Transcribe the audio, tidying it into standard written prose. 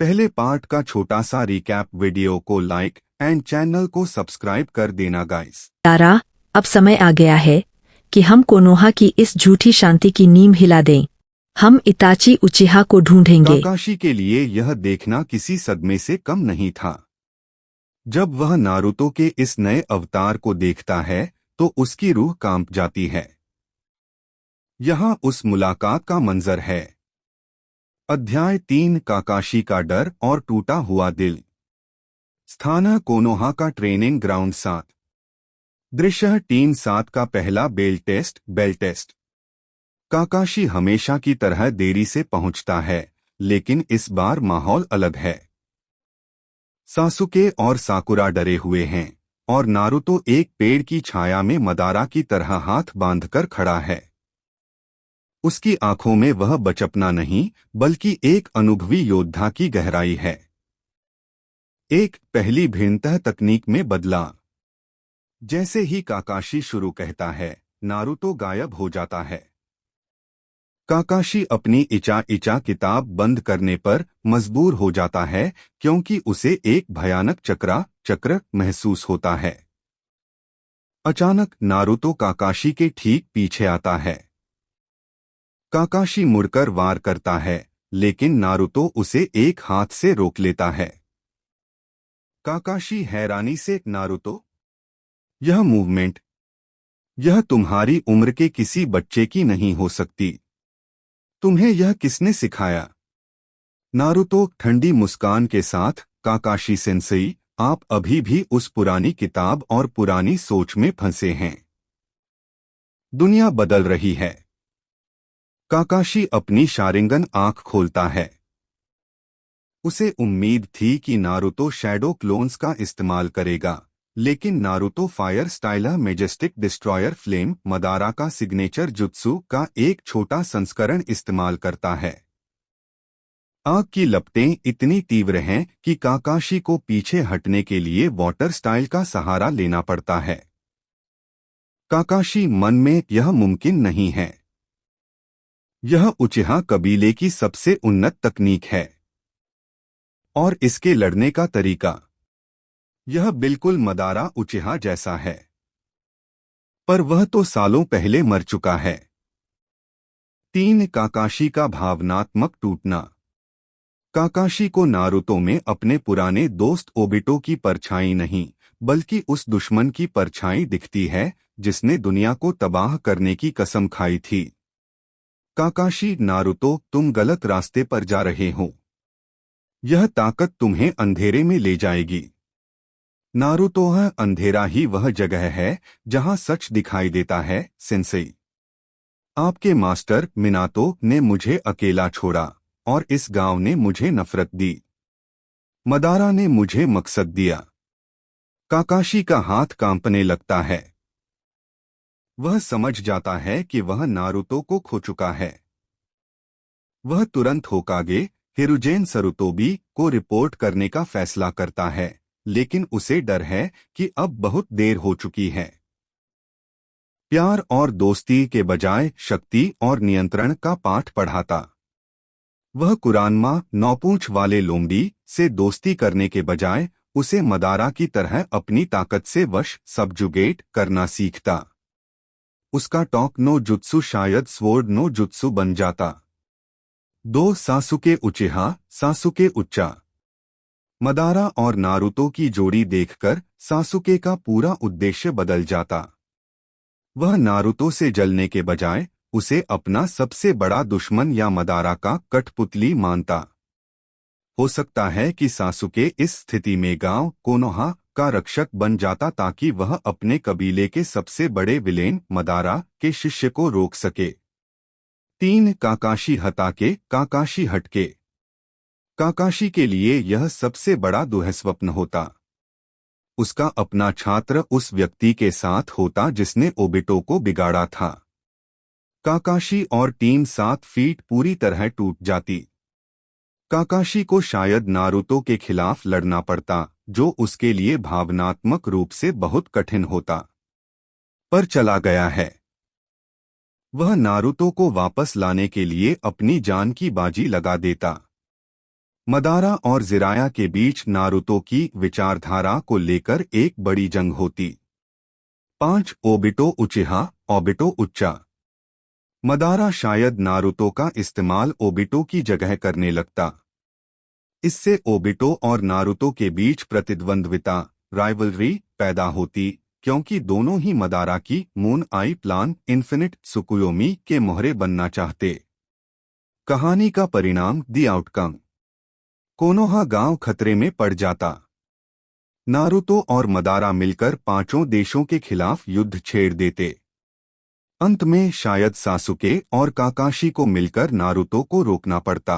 पहले पार्ट का छोटा सा रिकैप वीडियो को लाइक एंड चैनल को सब्सक्राइब कर देना गाइस। तारा, अब समय आ गया है कि हम कोनोहा की इस झूठी शांति की नींव हिला दें। हम इताची उचिहा को ढूंढेंगे। काकाशी के लिए यह देखना किसी सदमे से कम नहीं था। जब वह नारुतो के इस नए अवतार को देखता है तो उसकी रूह कांप जाती है। यहाँ उस मुलाकात का मंजर है। अध्याय 3 काकाशी का डर और टूटा हुआ दिल। स्थान कोनोहा का ट्रेनिंग ग्राउंड 7। दृश्य टीम 7 का पहला बेल टेस्ट। काकाशी हमेशा की तरह देरी से पहुंचता है, लेकिन इस बार माहौल अलग है। सासुके और साकुरा डरे हुए हैं और नारुतो एक पेड़ की छाया में मदारा की तरह हाथ बांधकर खड़ा है। उसकी आंखों में वह बचपना नहीं बल्कि एक अनुभवी योद्धा की गहराई है। एक पहली भिन्नता तकनीक में बदला। जैसे ही काकाशी शुरू कहता है, नारुतो गायब हो जाता है। काकाशी अपनी इचा किताब बंद करने पर मजबूर हो जाता है क्योंकि उसे एक भयानक चक्र महसूस होता है। अचानक नारुतो काकाशी के ठीक पीछे आता है। काकाशी मुड़कर वार करता है, लेकिन नारुतो उसे एक हाथ से रोक लेता है। काकाशी हैरानी से, नारुतो, यह मूवमेंट, यह तुम्हारी उम्र के किसी बच्चे की नहीं हो सकती। तुम्हें यह किसने सिखाया? नारुतो ठंडी मुस्कान के साथ, काकाशी सेंसेई, आप अभी भी उस पुरानी किताब और पुरानी सोच में फंसे हैं। दुनिया बदल रही है। काकाशी अपनी शारिंगन आंख खोलता है। उसे उम्मीद थी कि नारुतो शैडो क्लोन्स का इस्तेमाल करेगा, लेकिन Naruto fire styler Majestic destroyer flame Madara का सिग्नेचर जुत्सु का एक छोटा संस्करण इस्तेमाल करता है। आग की लपटें इतनी तीव्र हैं कि काकाशी को पीछे हटने के लिए वाटर स्टाइल का सहारा लेना पड़ता है। काकाशी मन में, यह मुमकिन नहीं है। यह उचिहा कबीले की सबसे उन्नत तकनीक है और इसके लड़ने का तरीका, यह बिल्कुल मदारा उचिहा जैसा है। पर वह तो सालों पहले मर चुका है। 3 काकाशी का भावनात्मक टूटना। काकाशी को नारुतो में अपने पुराने दोस्त ओबिटो की परछाई नहीं बल्कि उस दुश्मन की परछाई दिखती है जिसने दुनिया को तबाह करने की कसम खाई थी। काकाशी, नारुतो, तुम गलत रास्ते पर जा रहे हो। यह ताकत तुम्हें अंधेरे में ले जाएगी। नारुतो, है अंधेरा ही वह जगह है जहां सच दिखाई देता है, सेंसेई। आपके मास्टर मिनातो ने मुझे अकेला छोड़ा और इस गांव ने मुझे नफरत दी। मदारा ने मुझे मकसद दिया। काकाशी का हाथ कांपने लगता है। वह समझ जाता है कि वह नारुतो को खो चुका है। वह तुरंत होकागे हिरुजेन सरुतोबी को रिपोर्ट करने का फैसला करता है, लेकिन उसे डर है कि अब बहुत देर हो चुकी है। प्यार और दोस्ती के बजाय शक्ति और नियंत्रण का पाठ पढ़ाता। वह कुरानमा, नौपूंछ वाले लोमड़ी, से दोस्ती करने के बजाय उसे मदारा की तरह अपनी ताकत से वश सबजुगेट करना सीखता। उसका टॉक नो जुत्सु शायद स्वोर्ड नो जुत्सु बन जाता। 2 सासुके उचिहा, सासुके उच्चा। मदारा और नारुतो की जोड़ी देखकर सासुके का पूरा उद्देश्य बदल जाता। वह नारुतो से जलने के बजाय उसे अपना सबसे बड़ा दुश्मन या मदारा का कठपुतली मानता। हो सकता है कि सासुके इस स्थिति में गांव कोनोहा का रक्षक बन जाता ताकि वह अपने कबीले के सबसे बड़े विलेन मदारा के शिष्य को रोक सके। 3 काकाशी हताके, काकाशी हटके। काकाशी के लिए यह सबसे बड़ा दुःस्वप्न होता। उसका अपना छात्र उस व्यक्ति के साथ होता जिसने ओबिटो को बिगाड़ा था। काकाशी और टीम 7 फीट पूरी तरह टूट जाती। काकाशी को शायद नारुतो के खिलाफ लड़ना पड़ता, जो उसके लिए भावनात्मक रूप से बहुत कठिन होता। पर चला गया है। वह नारुतो को वापस लाने के लिए अपनी जान की बाजी लगा देता। मदारा और जिराया के बीच नारुतो की विचारधारा को लेकर एक बड़ी जंग होती। 5 ओबिटो उचिहा ओबिटो उच्चा। मदारा शायद नारुतो का इस्तेमाल ओबिटो की जगह करने लगता। इससे ओबिटो और नारुतो के बीच प्रतिद्वंद्विता राइवलरी पैदा होती, क्योंकि दोनों ही मदारा की moon I plan infinite Tsukuyomi के मोहरे बनना चाहते। कहानी का परिणाम दी आउटकम। कोनोहा गांव खतरे में पड़ जाता। नारुतो और मदारा मिलकर 5 देशों के खिलाफ युद्ध छेड़ देते। अंत में शायद सासुके और काकाशी को मिलकर नारुतो को रोकना पड़ता।